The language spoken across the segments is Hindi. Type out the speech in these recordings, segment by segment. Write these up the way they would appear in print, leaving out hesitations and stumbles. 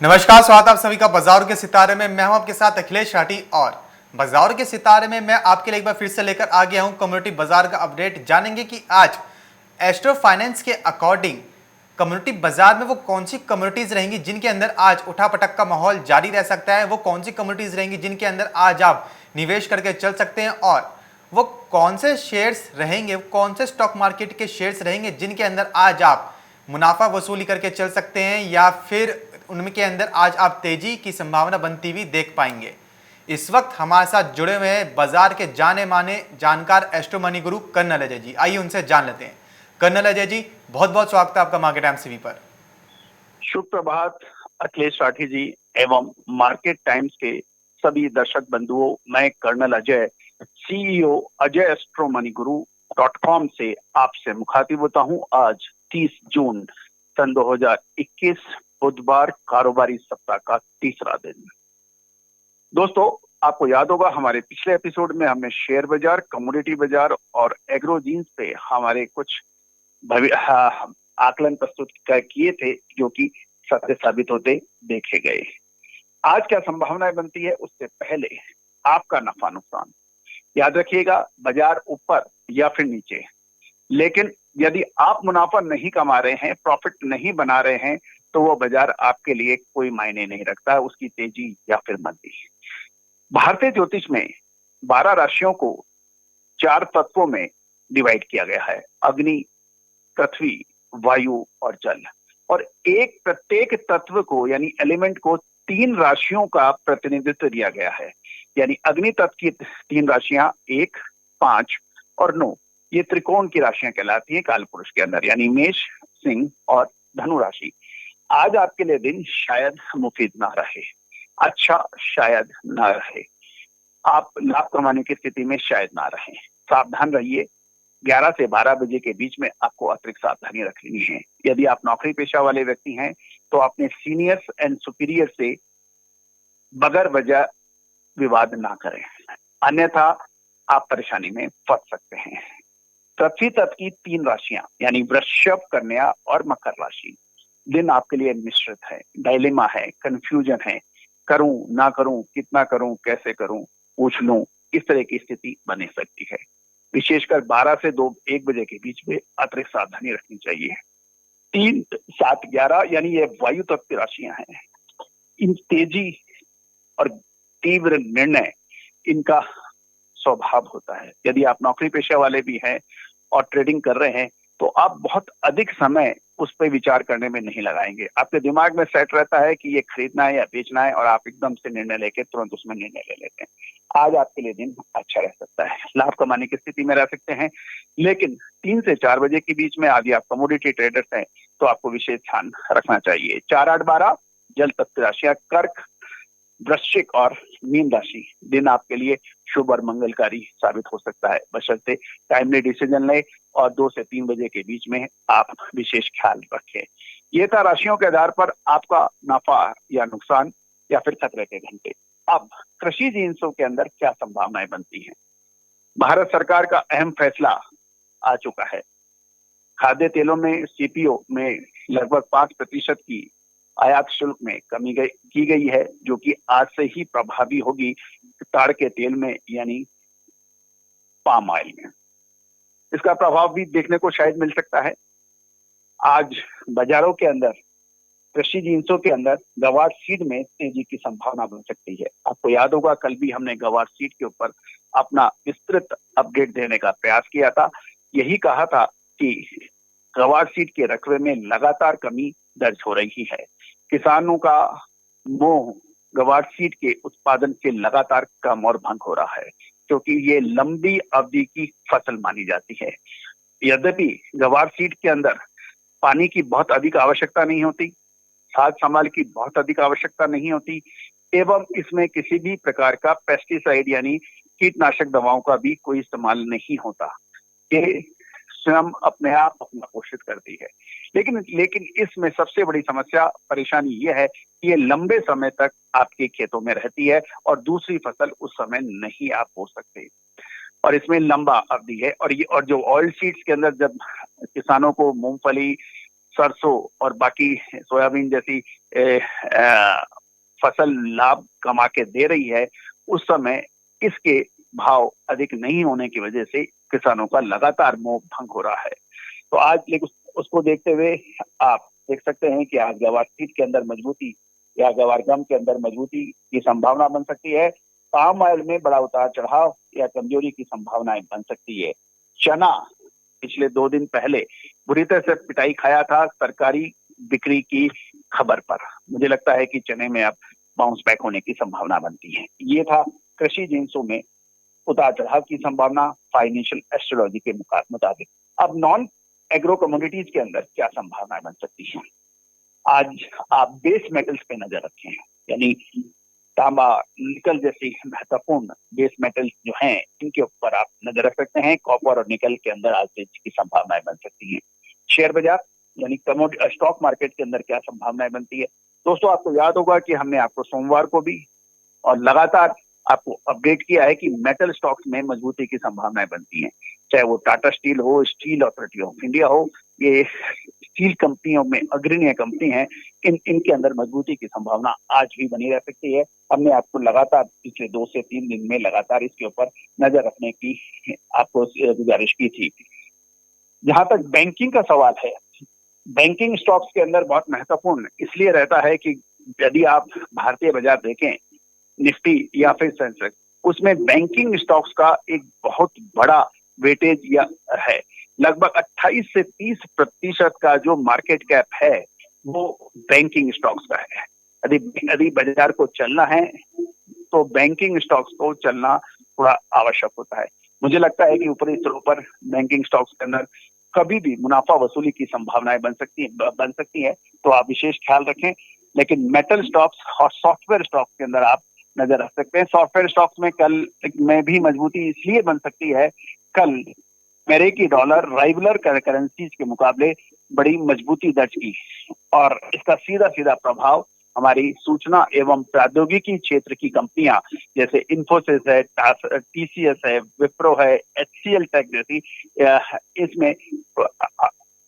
नमस्कार, स्वागत आप सभी का बाजार के सितारे में। मैं हूं आपके साथ अखिलेश राठी और बाजार के सितारे में मैं आपके लिए एक बार फिर से लेकर आ गया हूं कम्युनिटी बाजार का अपडेट। जानेंगे कि आज एस्ट्रो फाइनेंस के अकॉर्डिंग कम्युनिटी बाजार में वो कौन सी कम्युनिटीज रहेंगी जिनके अंदर आज उठापटक का माहौल जारी रह सकता है, वो कौन सी कम्युनिटीज रहेंगी जिनके अंदर आज आप निवेश करके चल सकते हैं, और वो कौन से शेयर्स रहेंगे, कौन से स्टॉक मार्केट के शेयर्स रहेंगे जिनके अंदर आज आप मुनाफा वसूली करके चल सकते हैं, या फिर उनके अंदर आज आप तेजी की संभावना बनती हुई देख पाएंगे। इस वक्त हमारे साथ जुड़े हुए हैं बाजार के जाने माने जानकार astro money guru colonel Ajay जी। आइए उनसे जान लेते हैं। कर्नल अजय जी, बहुत बहुत स्वागत है आपका मार्केट एमसीवी पर। शुभ प्रभात अखिलेश राठी जी एवं मार्केट टाइम्स के सभी दर्शक बंधुओं। मैं colonel Ajay, CEO Ajay Astro money Guru .com से आपसे मुखातिब होता हूं। आज 30 जून सन 2021 बुधवार, कारोबारी सप्ताह का तीसरा दिन। दोस्तों, आपको याद होगा हमारे पिछले एपिसोड में हमने शेयर बाजार, कमोडिटी बाजार और एग्रो जीन्स पे हमारे कुछ आकलन प्रस्तुत किए थे जो कि सत्य साबित होते देखे गए। आज क्या संभावनाएं बनती है उससे पहले आपका नफा नुकसान याद रखिएगा, बाजार ऊपर या फिर नीचे। लेकिन यदि आप मुनाफा नहीं कमा रहे हैं, प्रॉफिट नहीं बना रहे हैं, तो वो बाजार आपके लिए कोई मायने नहीं रखता, उसकी तेजी या फिर मंदी। भारतीय ज्योतिष में 12 राशियों को 4 तत्वों में डिवाइड किया गया है: अग्नि, पृथ्वी, वायु और जल। और एक प्रत्येक तत्व को यानी एलिमेंट को 3 राशियों का प्रतिनिधित्व दिया गया है। यानी अग्नि तत्व की 3 राशियां 1, 5 और 9 ये त्रिकोण की राशियां कहलाती हैं काल पुरुष के अंदर, यानी मेष, सिंह और धनु राशि। आज आपके लिए दिन शायद मुफीद ना रहे, अच्छा शायद ना रहे, आप लाभ कमाने की स्थिति में शायद ना रहे। सावधान रहिए। 11 से 12 बजे के बीच में आपको अतिरिक्त सावधानी रखनी है। यदि आप नौकरी पेशा वाले व्यक्ति हैं तो अपने सीनियर्स एंड सुपीरियर से बगैर वजह विवाद ना करें, अन्यथा आप परेशानी में फंस सकते हैं। पृथ्वी तत्व की 3 राशियां यानी वृषभ, कन्या और मकर राशि। दिन आपके लिए मिश्रित है, डायलेमा है, कंफ्यूजन है, करूं ना करूं, कितना करूं, कैसे करूं, पूछ लूं, इस तरह की स्थिति बने सकती है। विशेषकर 12 से 1 बजे के बीच में अतिरिक्त सावधानी रखनी चाहिए। 3, 7, 11 यानी ये वायु तत्व की राशियां हैं। इन तेजी और तीव्र निर्णय इनका स्वभाव होता है। यदि आप नौकरी पेशा वाले भी हैं और ट्रेडिंग कर रहे हैं तो आप बहुत अधिक समय उस पर विचार करने में नहीं लगाएंगे। आपके दिमाग में सेट रहता है कि ये खरीदना है या बेचना है और आप एकदम से निर्णय लेके तुरंत उसमें निर्णय ले लेते हैं। आज आपके लिए दिन अच्छा रह सकता है, लाभ कमाने की स्थिति में रह सकते हैं। लेकिन 3 से 4 बजे के बीच में यदि आप कमोडिटी ट्रेडर्स हैं तो आपको विशेष ध्यान रखना चाहिए। 4, 8, 12 जल तत्व राशियां कर्क, वृश्चिक और मीन राशि। दिन आपके लिए शुभ और मंगलकारी साबित हो सकता है, बशर्ते टाइमली डिसीजन लें और 2 से 3 बजे के बीच में आप विशेष ख्याल रखें। ये था राशियों के आधार पर आपका नफा या नुकसान या फिर खतरे के घंटे। अब कृषि जिन्सों के अंदर क्या संभावनाएं बनती हैं? भारत सरकार का अहम फैसला आ चुका है। खाद्य तेलों में सीपीओ में लगभग 5% की आयात शुल्क में कमी की गई है, जो कि आज से ही प्रभावी होगी ताड़ के तेल में यानी पाम ऑयल में। इसका प्रभाव भी देखने को शायद मिल सकता है। आज बाजारों के अंदर कृषि जिन्सों के अंदर गवार सीड में तेजी की संभावना बन सकती है। आपको याद होगा कल भी हमने गवार सीड के ऊपर अपना विस्तृत अपडेट देने का प्रयास किया था। यही कहा था कि गवार सीड के रकबे में लगातार कमी दर्ज हो रही है। किसानों का मोह गवार सीड के उत्पादन से लगातार कम और भंग हो रहा है, क्योंकि ये लंबी अवधि की फसल मानी जाती है। यद्यपि गवार सीड के अंदर पानी की बहुत अधिक आवश्यकता नहीं होती, साज संभाल की बहुत अधिक आवश्यकता नहीं होती, एवं इसमें किसी भी प्रकार का पेस्टिसाइड यानी कीटनाशक दवाओं का भी कोई इस्तेमाल नहीं होता। ये स्वयं अपने आप अपना पोषित करती है। लेकिन इसमें सबसे बड़ी समस्या परेशानी ये है कि ये लंबे समय तक आपके खेतों में रहती है और दूसरी फसल उस समय नहीं आप बो सकते, और इसमें लंबा अवधि है। और जो ऑयल सीड्स के अंदर जब किसानों को मूंगफली, सरसों और बाकी सोयाबीन जैसी फसल लाभ कमा के दे रही है, उस समय इसके भाव अधिक नहीं होने की वजह से किसानों का लगातार मोह भंग हो रहा है। तो आज लेकिन उसको देखते हुए आप देख सकते हैं कि आज गवार सीड के अंदर मजबूती या गवार गम के अंदर मजबूती की संभावना बन सकती है। पाम ऑयल में बड़ा उतार चढ़ाव या कमजोरी की संभावनाएं बन सकती है। चना पिछले 2 दिन पहले बुरी तरह से पिटाई खाया था सरकारी बिक्री की खबर पर। मुझे लगता है कि चने में अब बाउंस बैक होने की संभावना बनती है। ये था कृषि जिंसों में उतार चढ़ाव की संभावना फाइनेंशियल एस्ट्रोलॉजी के मुताबिक। अब नॉन एग्रो कमोडिटीज के अंदर क्या संभावनाएं बन सकती हैं? आज आप बेस मेटल्स पे नजर रखें, यानी तांबा, निकल जैसी महत्वपूर्ण बेस मेटल्स जो हैं, इनके ऊपर आप नजर रख सकते हैं। कॉपर और निकल के अंदर आज तेजी की संभावनाएं बन सकती हैं। शेयर बाजार यानी स्टॉक मार्केट के अंदर क्या संभावनाएं बनती है? दोस्तों, आपको याद होगा कि हमने आपको सोमवार को भी और लगातार आपको अपडेट किया है कि मेटल स्टॉक्स में मजबूती की संभावनाएं बनती हैं, चाहे वो टाटा स्टील हो, स्टील अथॉरिटी ऑफ इंडिया हो, ये स्टील कंपनियों में अग्रणी कंपनी है, इनके अंदर मजबूती की संभावना आज भी बनी रह सकती है। हमने आपको लगातार पिछले 2 से 3 दिन में लगातार इसके ऊपर नजर रखने की आपको गुजारिश की थी। जहां तक बैंकिंग का सवाल है, बैंकिंग स्टॉक्स के अंदर बहुत महत्वपूर्ण इसलिए रहता है कि यदि आप भारतीय बाजार देखें, निफ्टी या फिर सेंसेक्स, उसमें बैंकिंग स्टॉक्स का एक बहुत बड़ा वेटेज या है। लगभग 28 से 30% का जो मार्केट कैप है वो बैंकिंग स्टॉक्स का है। यदि बाजार को चलना है तो बैंकिंग स्टॉक्स को चलना थोड़ा आवश्यक होता है। मुझे लगता है कि ऊपरी स्तरों पर बैंकिंग स्टॉक्स के अंदर कभी भी मुनाफा वसूली की संभावनाएं बन सकती है, तो आप विशेष ख्याल रखें। लेकिन मेटल स्टॉक्स और सॉफ्टवेयर स्टॉक्स के अंदर आप नजर रख सकते हैं। सॉफ्टवेयर स्टॉक्स में कल में भी मजबूती इसलिए बन सकती है, कल अमेरिकी डॉलर राइवलर करेंसीज के मुकाबले बड़ी मजबूती दर्ज की और इसका सीधा सीधा प्रभाव हमारी सूचना एवं प्रौद्योगिकी क्षेत्र की कंपनियां जैसे इन्फोसिस है, टीसीएस है, विप्रो है, एचसीएल टेक जैसी इसमें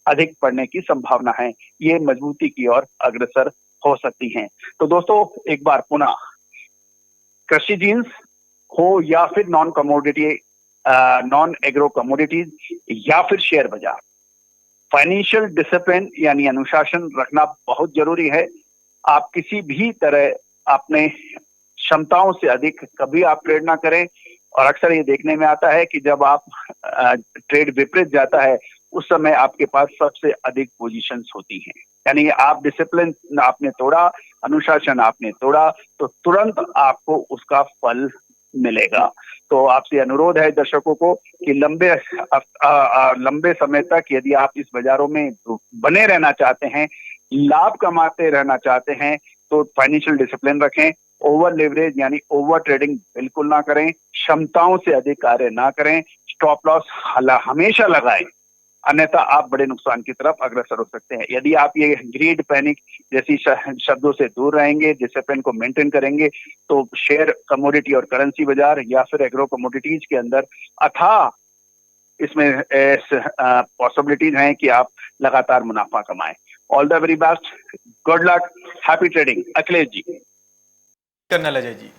अधिक पड़ने की संभावना है। ये मजबूती की ओर अग्रसर हो सकती हैं। तो दोस्तों, एक बार पुनः कृषि जीन्स हो या फिर नॉन एग्रो कमोडिटीज या फिर शेयर बाजार, फाइनेंशियल डिसिप्लिन यानी अनुशासन रखना बहुत जरूरी है। आप किसी भी तरह अपने क्षमताओं से अधिक कभी आप ट्रेड ना करें। और अक्सर ये देखने में आता है कि जब आप ट्रेड विपरीत जाता है, उस समय आपके पास सबसे अधिक पोजीशंस होती हैं। यानी आप डिसिप्लिन आपने तोड़ा, अनुशासन आपने तोड़ा, तो तुरंत आपको उसका फल मिलेगा। तो आपसे अनुरोध है दर्शकों को कि लंबे समय तक यदि आप इस बाजारों में बने रहना चाहते हैं, लाभ कमाते रहना चाहते हैं, तो फाइनेंशियल डिसिप्लिन रखें। ओवर लेवरेज यानी ओवर ट्रेडिंग बिल्कुल ना करें, क्षमताओं से अधिक कार्य ना करें, स्टॉप लॉस हमेशा लगाएं, अन्यथा आप बड़े नुकसान की तरफ अग्रसर हो सकते हैं। यदि आप ये ग्रीड, पैनिक जैसी शब्दों से दूर रहेंगे, डिसिप्लिन को मेंटेन करेंगे, तो शेयर, कमोडिटी और करेंसी बाजार या फिर एग्रो कमोडिटीज के अंदर अथाह इसमें पॉसिबिलिटीज हैं कि आप लगातार मुनाफा कमाएं। All the very best, good luck, happy trading. Akhilesh ji. Colonel Ajay ji,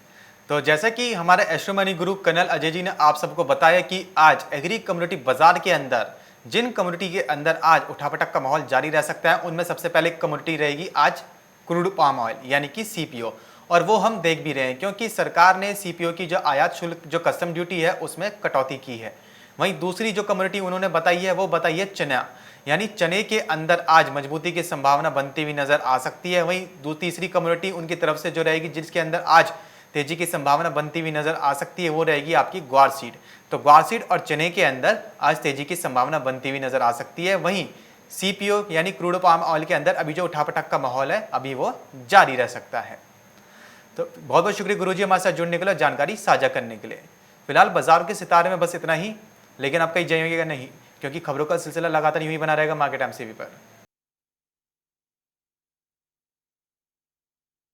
तो जैसा कि हमारे astro money guru colonel Ajay ji ने आप सबको बताया कि आज एग्री कम्युनिटी बाजार के अंदर जिन कम्युनिटी के अंदर आज उठापटक का माहौल जारी रह सकता है, उनमें सबसे पहले कम्युनिटी रहेगी आज क्रूड पाम ऑयल यानी कि सीपीओ। और वो हम देख भी रहे हैं क्योंकि सरकार ने सीपीओ की जो आयात शुल्क, जो कस्टम ड्यूटी है, उसमें कटौती की है। वहीं दूसरी जो कम्युनिटी उन्होंने बताई है वो बताई है चना, यानी चने के अंदर आज मजबूती की संभावना बनती हुई नजर आ सकती है। वहीं तीसरी कम्युनिटी उनकी तरफ से जो रहेगी, जिसके अंदर आज तेजी की संभावना बनती हुई नजर आ सकती है, वो रहेगी आपकी ग्वार सीड। तो ग्वार सीड और चने के अंदर आज तेजी की संभावना बनती हुई नजर आ सकती है। वहीं सीपीओ यानी क्रूड पाम ऑयल के अंदर अभी जो उठापटक का माहौल है, अभी वो जारी रह सकता है। तो बहुत बहुत शुक्रिया गुरुजी हमारे साथ जुड़ने के लिए, जानकारी साझा करने के लिए। फिलहाल बाजार के सितारे में बस इतना ही, लेकिन आप कहीं जाइएगा नहीं, क्योंकि खबरों का सिलसिला लगातार यूं ही बना रहेगा मार्केट एमसीवी पर।